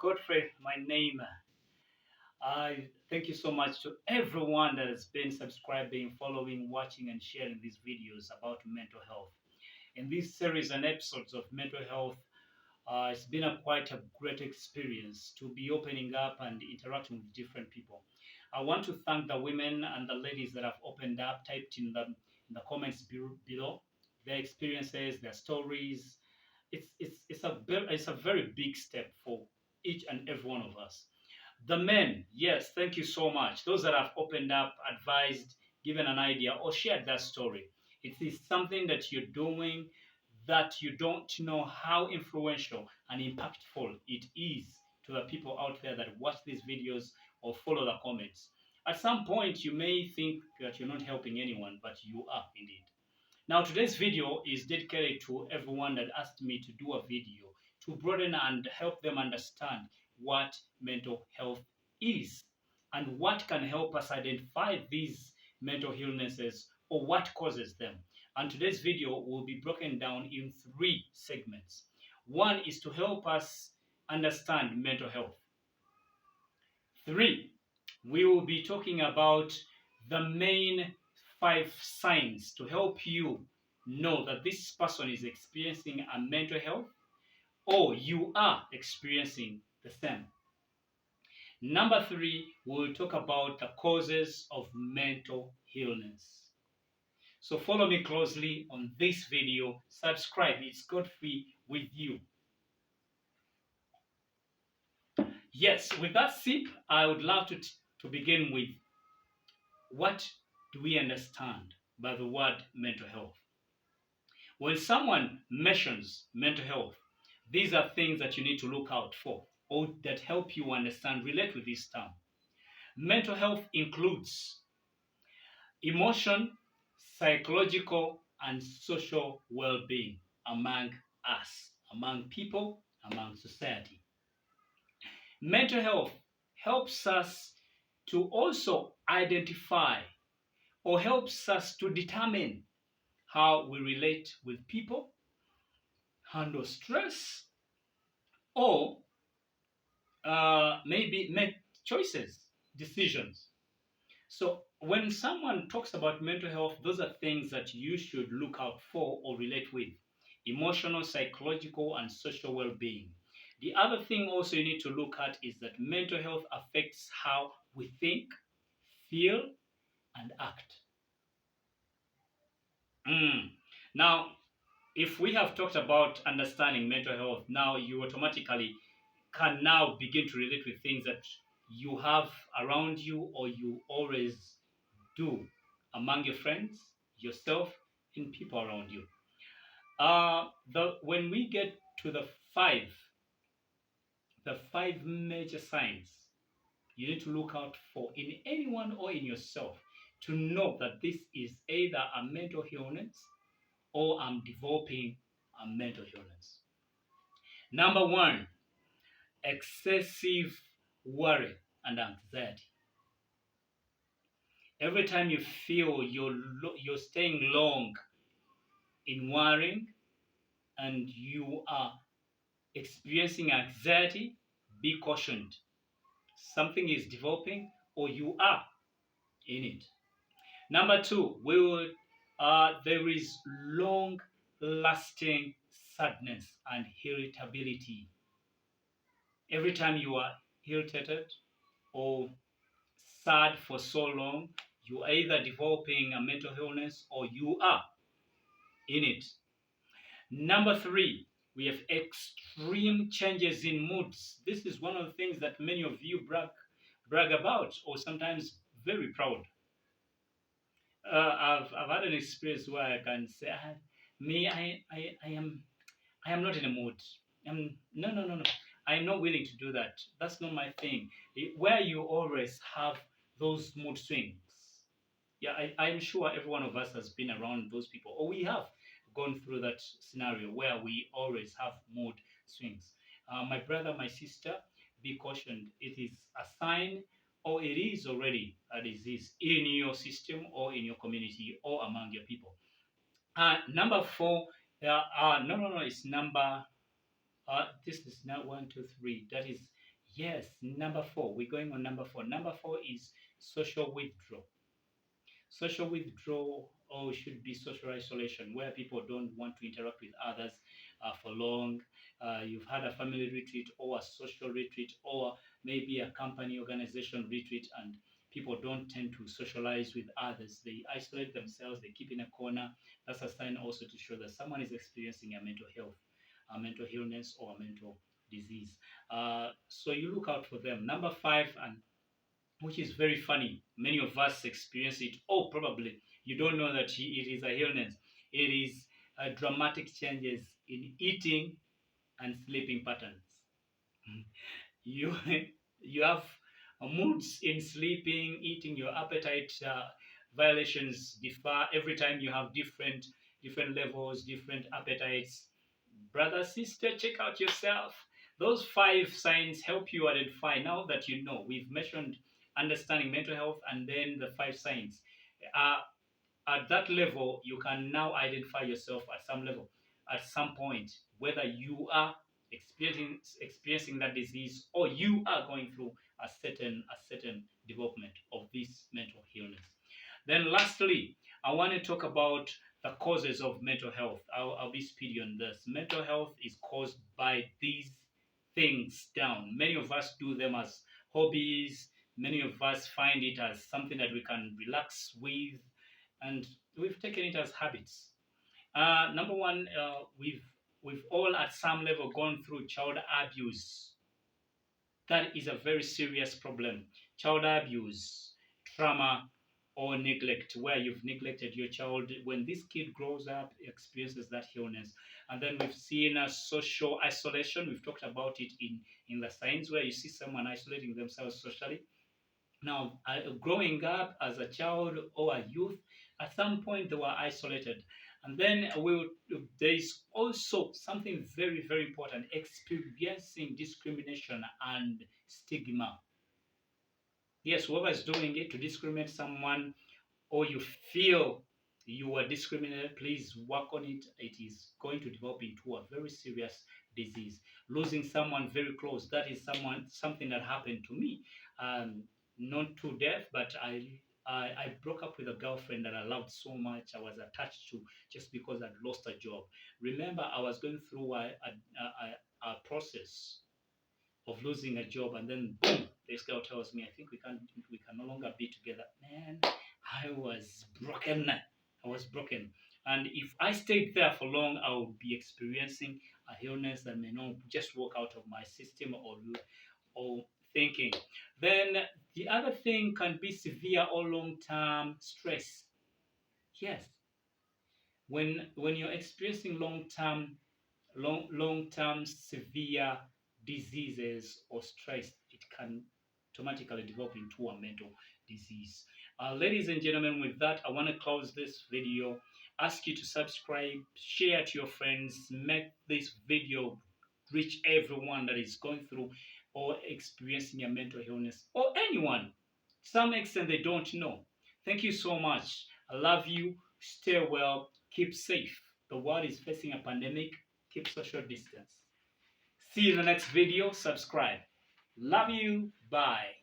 Godfrey, my name. I thank you so much to everyone that has been subscribing, following, watching, and sharing these videos about mental health. In this series and episodes of mental health, it's been quite a great experience to be opening up and interacting with different people. I want to thank the women and the ladies that have opened up, typed in the comments below their experiences, their stories. It's a very big step for each and every one of us. The men, yes, thank you so much. Those that have opened up, advised, given an idea, or shared that story. It is something that you're doing that you don't know how influential and impactful it is to the people out there that watch these videos or follow the comments. At some point, you may think that you're not helping anyone, but you are indeed. Now, today's video is dedicated to everyone that asked me to do a video to broaden and help them understand what mental health is and what can help us identify these mental illnesses or what causes them. And today's video will be broken down in three segments. One is to help us understand mental health. Three, we will be talking about the main 5 signs to help you know that this person is experiencing a mental health or you are experiencing the same. Number three, we'll talk about the causes of mental illness. So follow me closely on this video. Subscribe. It's Godfrey with you. Yes, with that sip, I would love to begin with what do we understand by the word mental health? When someone mentions mental health, these are things that you need to look out for or that help you understand, relate with this term. Mental health includes emotion, psychological, and social well-being among us, among people, among society. Mental health helps us to also identify or helps us to determine how we relate with people, handle stress, or maybe make choices, decisions. So when someone talks about mental health, those are things that you should look out for or relate with. Emotional, psychological, and social well-being. The other thing also you need to look at is that mental health affects how we think, feel, and act. Now, if we have talked about understanding mental health, now you automatically can now begin to relate with things that you have around you or you always do among your friends, yourself, and people around you. When we get to the five major signs you need to look out for in anyone or in yourself to know that this is either a mental illness or I'm developing a mental illness. Number one, excessive worry and anxiety. Every time you feel you're staying long in worrying and you are experiencing anxiety, be cautioned. Something is developing or you are in it. Number two, there is long-lasting sadness and irritability. Every time you are irritated or sad for so long, you are either developing a mental illness or you are in it. Number three, we have extreme changes in moods. This is one of the things that many of you brag about or sometimes very proud. I've had an experience where I can say, I am not in a mood. No. I'm not willing to do that. That's not my thing. Where you always have those mood swings. Yeah, I'm sure every one of us has been around those people, or we have gone through that scenario where we always have mood swings. My brother, my sister, be cautioned. It is a sign, or it is already a disease in your system, or in your community, or among your people. Number four, no, it's number This is not 1, 2, 3. That is, yes, number 4. We're going on number 4. Number 4 is social withdrawal. Social withdrawal or should be social isolation, where people don't want to interact with others for long. You've had a family retreat or a social retreat or maybe a company organization retreat, and people don't tend to socialize with others. They isolate themselves, they keep in a corner. That's a sign also to show that someone is experiencing a mental health, a mental illness, or a mental disease. So you look out for them. Number 5, and which is very funny. Many of us experience it. Oh, probably you don't know that it is a illness. It is dramatic changes in eating and sleeping patterns. You you have moods in sleeping, eating. Your appetite violations differ every time. You have different levels, different appetites. Brother, sister, check out yourself. Those 5 signs help you identify. Now that you know, we've mentioned understanding mental health and then the 5 signs. Uh, at that level, you can now identify yourself at some level, at some point, whether you are experiencing that disease or you are going through a certain development of this mental illness. Then lastly, I want to talk about the causes of mental health. I'll be speedy on this. Mental health is caused by these things down. Many of us do them as hobbies. Many of us find it as something that we can relax with, and we've taken it as habits. Number one, we've all at some level gone through child abuse. That is a very serious problem. Child abuse, trauma, or neglect, where you've neglected your child. When this kid grows up, experiences that illness. And then we've seen a social isolation. We've talked about it in the signs, where you see someone isolating themselves socially. Now, growing up as a child or a youth, at some point they were isolated. And then there is also something very, very important, experiencing discrimination and stigma. Yes, whoever is doing it to discriminate someone, or you feel you are discriminated, please work on it. It is going to develop into a very serious disease. Losing someone very close, that is something that happened to me. Not to death, but I broke up with a girlfriend that I loved so much. I was attached to, just because I'd lost a job. Remember, I was going through a process of losing a job, and then boom, this girl tells me, I think we can no longer be together. Man, I was broken. I was broken. And if I stayed there for long, I would be experiencing a illness that may not just walk out of my system, or thinking. Then the other thing can be severe or long-term stress. Yes, when you're experiencing long-term severe diseases or stress, it can automatically develop into a mental disease. Ladies and gentlemen, with that, I want to close this video. Ask you to subscribe, share to your friends, make this video reach everyone that is going through or experiencing a mental illness, or anyone. To some extent, they don't know. Thank you so much. I love you. Stay well. Keep safe. The world is facing a pandemic. Keep social distance. See you in the next video. Subscribe. Love you. Bye.